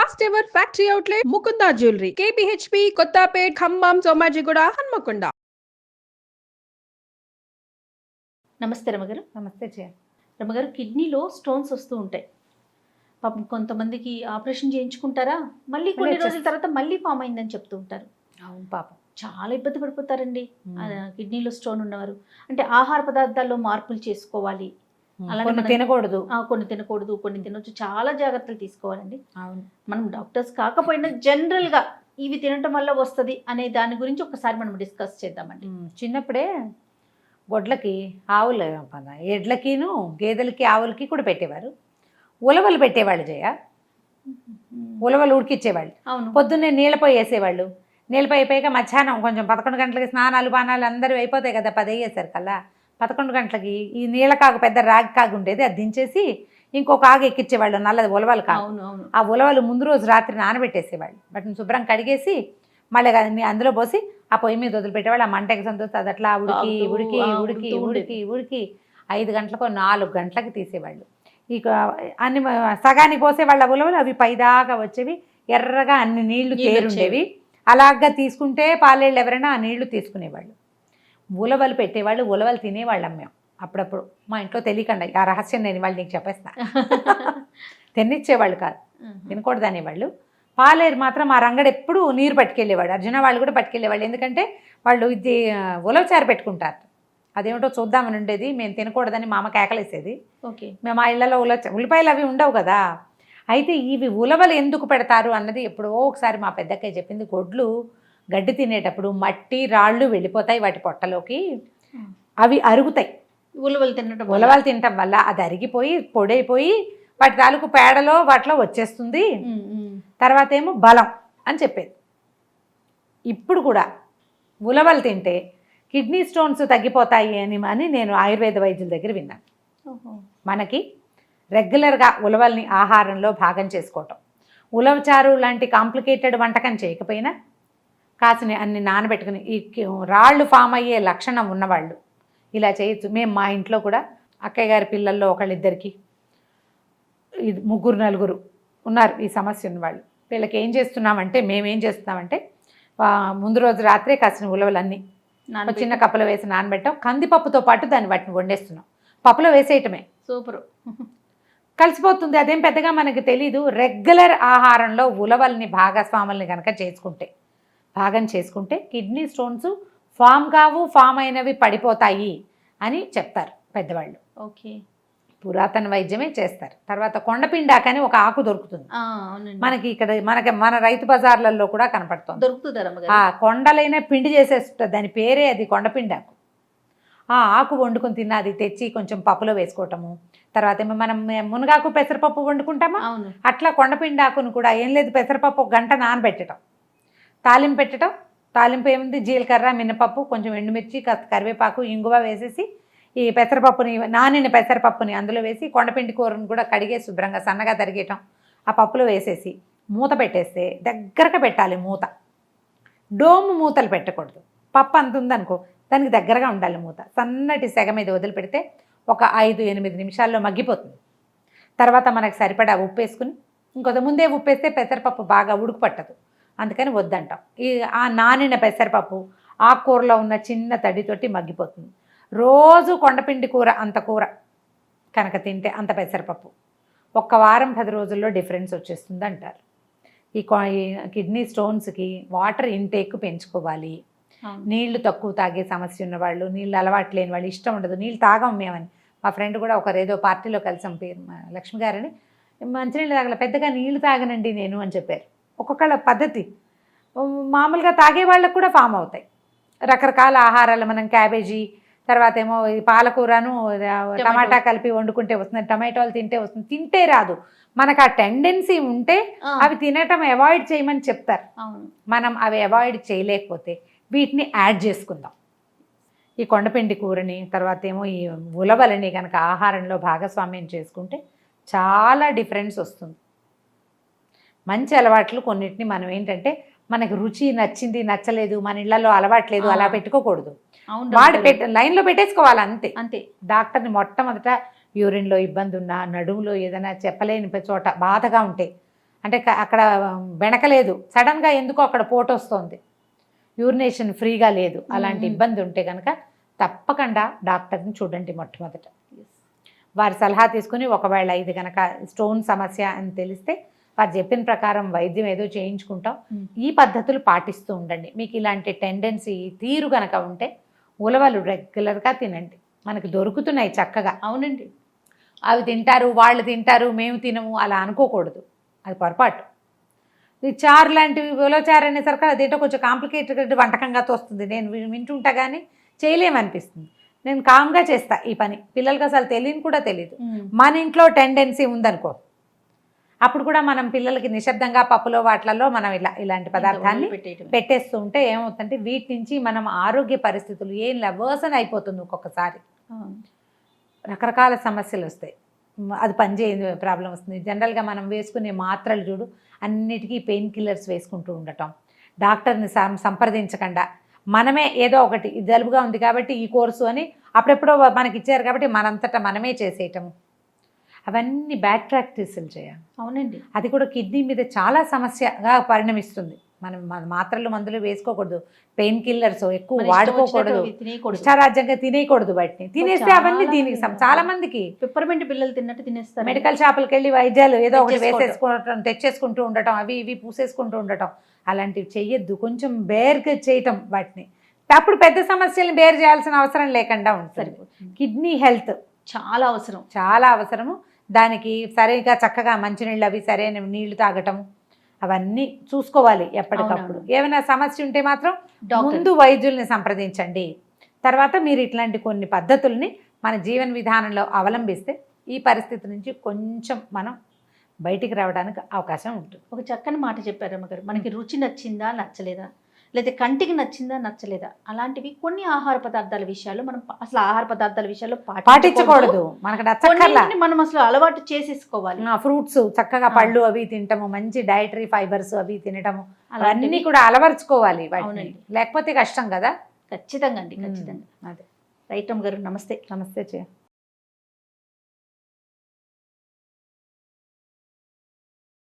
First ever factory outlet Mukunda jewellery KPHB Kothapet Khammam Somajiguda Hanamkonda. నమస్తే రమగారు. నమస్తే జయ. రమగారు, కిడ్నీలో స్టోన్స్ వస్తూ ఉంటాయి. పాపం కొంతమందికి ఆపరేషన్ చేయించుకుంటారా, మళ్ళీ కొన్ని రోజుల తర్వాత మళ్ళీ ఫామ్ అయిందని చెప్తూ ఉంటారు. అవును, పాపం చాలా ఇబ్బంది పడిపోతారండి కిడ్నీలో స్టోన్ ఉన్నవారు. అంటే ఆహార పదార్థాల్లో మార్పులు చేసుకోవాలి, కొన్ని తినకూడదు, కొన్ని తినకూడదు, కొన్ని తినొచ్చు, చాలా జాగ్రత్తలు తీసుకోవాలండి. అవును, మనం డాక్టర్స్ కాకపోయినా జనరల్గా ఇవి తినటం వల్ల వస్తుంది అనే దాని గురించి ఒకసారి మనం డిస్కస్ చేద్దామండి. చిన్నప్పుడే గొడ్లకి ఆవులు ఎడ్లకిను గేదెలకి ఆవులకి కూడా పెట్టేవారు. ఉలవలు పెట్టేవాళ్ళు జయ, ఉలవలు ఉడికిచ్చేవాళ్ళు. అవును, పొద్దున్నే నీళ్ళపై వేసేవాళ్ళు. నీళ్ళపై అయిపోయాక మధ్యాహ్నం కొంచెం 11 గంటలకి స్నానాలు పానాలు అందరూ అయిపోతాయి కదా, 10 అయ్యేసరి కల్లా 11 గంటలకి ఈ నీళ్ళ కాగు, పెద్ద రాగి కాగు ఉండేది, అది దించేసి ఇంకొక ఆగు ఎక్కించేవాళ్ళు, నల్లది ఉలవలు కాగు. ఆ ఉలవలు ముందు రోజు రాత్రి నానబెట్టేసేవాళ్ళు. వాటిని శుభ్రం కడిగేసి మళ్ళీ అందులో పోసి ఆ పొయ్యి మీద వదిలిపెట్టేవాళ్ళు. ఆ మంట ఎగసంతో అది అట్లా ఉడికి ఉడికి ఉడికి ఉడికి ఉడికి 5 గంటలకు 4 గంటలకి తీసేవాళ్ళు. ఇక అన్ని సగానికి పోసేవాళ్ళ ఉలవలు, అవి పైదాకా వచ్చేవి, ఎర్రగా అన్ని నీళ్లు తేరుండేవి. అలాగా తీసుకుంటే పాలేళ్ళు ఎవరైనా ఆ నీళ్లు తీసుకునేవాళ్ళు. ఉలవలు పెట్టేవాళ్ళు, ఉలవలు తినేవాళ్ళం మేము అప్పుడప్పుడు. మా ఇంట్లో తెలియకుండా ఆ రహస్యం నేను వాళ్ళు నీకు చెప్పేస్తా. తినిచ్చేవాళ్ళు కాదు, తినకూడదు అనేవాళ్ళు. పాలేరు మాత్రం ఆ రంగడు ఎప్పుడు నీరు పట్టుకెళ్ళేవాడు. అర్జున వాళ్ళు కూడా పట్టుకెళ్ళేవాళ్ళు, ఎందుకంటే వాళ్ళు ఇది ఉలవచారు పెట్టుకుంటారు. అదేమిటో చూద్దామని ఉండేది, మేము తినకూడదని మా అమ్మ కేకలేసేది. ఓకే, మేము ఆ ఇళ్లలో ఉల్లిపాయలు అవి ఉండవు కదా. అయితే ఇవి ఉలవలు ఎందుకు పెడతారు అన్నది ఎప్పుడో ఒకసారి మా పెద్దక్కయ్య చెప్పింది. గొడ్లు గడ్డి తినేటప్పుడు మట్టి రాళ్ళు వెళ్ళిపోతాయి వాటి పొట్టలోకి, అవి అరుగుతాయి. ఉలవలు తినటం వల్ల అది అరిగిపోయి పొడైపోయి వాటి తాలూకు పేడలో వాటిలో వచ్చేస్తుంది, తర్వాత ఏమో బలం అని చెప్పేది. ఇప్పుడు కూడా ఉలవలు తింటే కిడ్నీ స్టోన్స్ తగ్గిపోతాయి అని నేను ఆయుర్వేద వైద్యుల దగ్గర విన్నాను. మనకి రెగ్యులర్గా ఉలవల్ని ఆహారంలో భాగం చేసుకోవటం, ఉలవచారు లాంటి కాంప్లికేటెడ్ వంటకం చేయకపోయినా కాసిన అన్ని నానబెట్టుకుని, ఈ రాళ్ళు ఫామ్ అయ్యే లక్షణం ఉన్నవాళ్ళు ఇలా చేయొచ్చు. మేము మా ఇంట్లో కూడా అక్కయ్య గారి పిల్లల్లో ఒకళ్ళిద్దరికి 3 4 ఉన్నారు ఈ సమస్య ఉన్నవాళ్ళు. వీళ్ళకి ఏం చేస్తున్నామంటే, మేమేం చేస్తున్నామంటే ముందు రోజు రాత్రే కాసిన ఉలవలన్నీ చిన్న కప్పులో వేసి నానబెట్టాం. కందిపప్పుతో పాటు వాటిని వండేస్తున్నాం. పప్పులో వేసేయటమే, సూపర్, కలిసిపోతుంది. అదేం పెద్దగా మనకి తెలీదు. రెగ్యులర్ ఆహారంలో ఉలవల్ని భాగస్వాముల్ని కనుక భాగం చేసుకుంటే కిడ్నీ స్టోన్స్ ఫామ్ కావు, ఫామ్ అయినవి పడిపోతాయి అని చెప్తారు పెద్దవాళ్ళు. ఓకే, పురాతన వైద్యమే చేస్తారు. తర్వాత కొండపిండాకని ఒక ఆకు దొరుకుతుంది మనకి ఇక్కడ, మన రైతు బజార్లలో కూడా కనపడుతుంది, దొరుకుతుంది. ఆ కొండలైన పిండి చేసేస్తుంది, దాని పేరే అది కొండపిండాకు. ఆ ఆకు వండుకొని తిన్న, అది తెచ్చి కొంచెం పప్పులో వేసుకోవటము. తర్వాత ఏమో మనం మునగాకు పెసరపప్పు వండుకుంటామా, అట్లా కొండపిండాకును కూడా ఏం లేదు, పెసరపప్పు 1 గంట నానబెట్టడం, తాలింపు పెట్టడం. తాలింపు ఏముంది, జీలకర్ర, మినపప్పు, కొంచెం ఎండుమిర్చి, కరివేపాకు, ఇంగువ వేసేసి ఈ పెసరపప్పుని, నానిన పెసరపప్పుని అందులో వేసి కొండపిండి కూరను కూడా కడిగే శుభ్రంగా సన్నగా తరిగేయటం, ఆ పప్పులో వేసేసి మూత పెట్టేస్తే దగ్గరగా పెట్టాలి. మూత డోము మూతలు పెట్టకూడదు. పప్పు అంత ఉందనుకో, దానికి దగ్గరగా ఉండాలి మూత. సన్నటి సెగ మీద వదిలిపెడితే ఒక 5-8 నిమిషాల్లో మగ్గిపోతుంది. తర్వాత మనకు సరిపడా ఉప్పు వేసుకుని, ఇంకొక ముందే ఉప్పు వేస్తే పెసరపప్పు బాగా ఉడుకు పట్టదు, అందుకని వద్దంటాం. ఆ నానిన పెసరపప్పు ఆకుకూరలో ఉన్న చిన్న తడితోటి మగ్గిపోతుంది. రోజు కొండపిండి కూర అంత కూర కనుక తింటే, అంత పెసరపప్పు 1 వారం 10 రోజుల్లో డిఫరెన్స్ వచ్చేస్తుంది అంటారు. ఈ కిడ్నీ స్టోన్స్కి వాటర్ ఇంటేక్ పెంచుకోవాలి. నీళ్లు తక్కువ తాగే సమస్య ఉన్నవాళ్ళు, నీళ్ళు అలవాటు లేని వాళ్ళు, ఇష్టం ఉండదు నీళ్ళు తాగం మేమని. మా ఫ్రెండ్ కూడా ఒకరేదో పార్టీలో కలిసాం, పేరు లక్ష్మి గారని, మంచినీళ్ళు తాగల, పెద్దగా నీళ్లు తాగనండి నేను అని చెప్పారు. ఒక్కొక్కళ్ళ పద్ధతి. మామూలుగా తాగే వాళ్ళకు కూడా ఫామ్ అవుతాయి రకరకాల ఆహారాలు. మనం క్యాబేజీ, తర్వాత ఏమో పాలకూరను టమాటా కలిపి వండుకుంటే వస్తుంది, టమాటోలు తింటే వస్తుంది, తింటే రాదు. మనకు ఆ టెండెన్సీ ఉంటే అవి తినటం అవాయిడ్ చేయమని చెప్తారు. మనం అవి అవాయిడ్ చేయలేకపోతే వీటిని యాడ్ చేసుకుందాం. ఈ కొండపిండి కూరని, తర్వాత ఏమో ఈ ఉలవలని కనుక ఆహారంలో భాగస్వామ్యం చేసుకుంటే చాలా డిఫరెన్స్ వస్తుంది. మంచి అలవాట్లు కొన్నిటిని మనం ఏంటంటే, మనకు రుచి నచ్చింది నచ్చలేదు, మన ఇళ్లలో అలవాట్లేదు, అలా పెట్టుకోకూడదు. లైన్లో పెట్టేసుకోవాలి అంతే అంతే. డాక్టర్ని మొట్టమొదట యూరిన్లో ఇబ్బంది ఉన్నా, నడుములో ఏదైనా చెప్పలేని చోట బాధగా ఉంటే అంటే అక్కడ బెణకలేదు, సడన్గా ఎందుకో అక్కడ పోటు వస్తుంది, యూరినేషన్ ఫ్రీగా లేదు, అలాంటి ఇబ్బంది ఉంటే కనుక తప్పకుండా డాక్టర్ని చూడండి మొట్టమొదట. వారి సలహా తీసుకుని ఒకవేళ ఇది కనుక స్టోన్ సమస్య అని తెలిస్తే వారు చెప్పిన ప్రకారం వైద్యం ఏదో చేయించుకుంటాం. ఈ పద్ధతులు పాటిస్తూ ఉండండి. మీకు ఇలాంటి టెండెన్సీ తీరు కనుక ఉంటే ఉలవలు రెగ్యులర్గా తినండి, మనకి దొరుకుతున్నాయి చక్కగా. అవునండి, అవి తింటారు, వాళ్ళు తింటారు, మేము తినము అలా అనుకోకూడదు, అది పొరపాటు. ఈ చారు లాంటివి, ఉలవచారు అనేసరికి అదేంటో కొంచెం కాంప్లికేటెడ్ వంటకంగా తోస్తుంది, నేను వింటుంటా కానీ చేయలేమనిపిస్తుంది. నేను కామ్గా చేస్తా ఈ పని, పిల్లలకి అసలు తెలియని కూడా తెలియదు. మన ఇంట్లో టెండెన్సీ ఉందనుకో, అప్పుడు కూడా మనం పిల్లలకి నిశ్శబ్దంగా పప్పులో వాటిలలో మనం ఇలాంటి పదార్థాన్ని పెట్టేస్తూ ఉంటే ఏమవుతుందంటే వీటి నుంచి మనం ఆరోగ్య పరిస్థితులు ఏం వర్సన్ అయిపోతుంది. ఒక్కొక్కసారి రకరకాల సమస్యలు వస్తాయి, అది పనిచేయ ప్రాబ్లం వస్తుంది. జనరల్గా మనం వేసుకునే మాత్రలు చూడు, అన్నిటికీ పెయిన్ కిల్లర్స్ వేసుకుంటూ ఉండటం, డాక్టర్ని సంప్రదించకుండా మనమే ఏదో ఒకటి జలుబుగా ఉంది కాబట్టి ఈ కోర్సు అని అప్పుడెప్పుడో మనకి ఇచ్చారు కాబట్టి మనంతటా మనమే చేసేయటము, అవన్నీ బ్యాడ్ ప్రాక్టీసులు చేయాలి. అవునండి, అది కూడా కిడ్నీ మీద చాలా సమస్యగా పరిణమిస్తుంది. మనం మాత్రలు మందులు వేసుకోకూడదు, పెయిన్ కిల్లర్స్ ఎక్కువ వాడుకోకూడదు, ఇష్టారాజ్యంగా తినేయకూడదు. వాటిని తినేస్తే అవన్నీ దీనికి చాలా మందికి పిప్పర్మెంట్ పిల్లలు తిన్నట్టు తినేస్తారు. మెడికల్ షాపులకు వెళ్ళి వైద్యాలు ఏదో ఒకటి వేసేసుకోవటం, తెచ్చేసుకుంటూ ఉండటం, అవి ఇవి పూసేసుకుంటూ ఉండటం, అలాంటివి చెయ్యొద్దు. కొంచెం బేర్గా చేయటం వాటిని, అప్పుడు పెద్ద సమస్యలను బేర్ చేయాల్సిన అవసరం లేకుండా ఉంటుంది. కిడ్నీ హెల్త్ చాలా అవసరం, చాలా అవసరము. దానికి సరిగా చక్కగా మంచినీళ్ళు అవి సరైన నీళ్లు తాగటం అవన్నీ చూసుకోవాలి ఎప్పటికప్పుడు. ఏమైనా సమస్య ఉంటే మాత్రం ముందు వైద్యుల్ని సంప్రదించండి. తర్వాత మీరు ఇట్లాంటి కొన్ని పద్ధతుల్ని మన జీవన విధానంలో అవలంబిస్తే ఈ పరిస్థితి నుంచి కొంచెం మనం బయటికి రావడానికి అవకాశం ఉంటుంది. ఒక చక్కని మాట చెప్పారు అమ్మగారు. మనకి రుచి నచ్చిందా నచ్చలేదా, లేదా కంటికి నచ్చిందా నచ్చలేదా, అలాంటివి కొన్ని ఆహార పదార్థాల విషయాలు మనం అసలు ఆహార పదార్థాల విషయాల్లో పాటించకూడదు. మనకు నచ్చక్కర్లా, మనం అసలు అలవాటు చేసేసుకోవాలి. ఫ్రూట్స్ చక్కగా పళ్ళు అవి తినటము, మంచి డైటరీ ఫైబర్స్ అవి తినటము, అవన్నీ కూడా అలవర్చుకోవాలి. లేకపోతే కష్టం కదా. ఖచ్చితంగా అండి, ఖచ్చితంగా. అదే రైట్ అమ్మ గారు, నమస్తే. నమస్తే.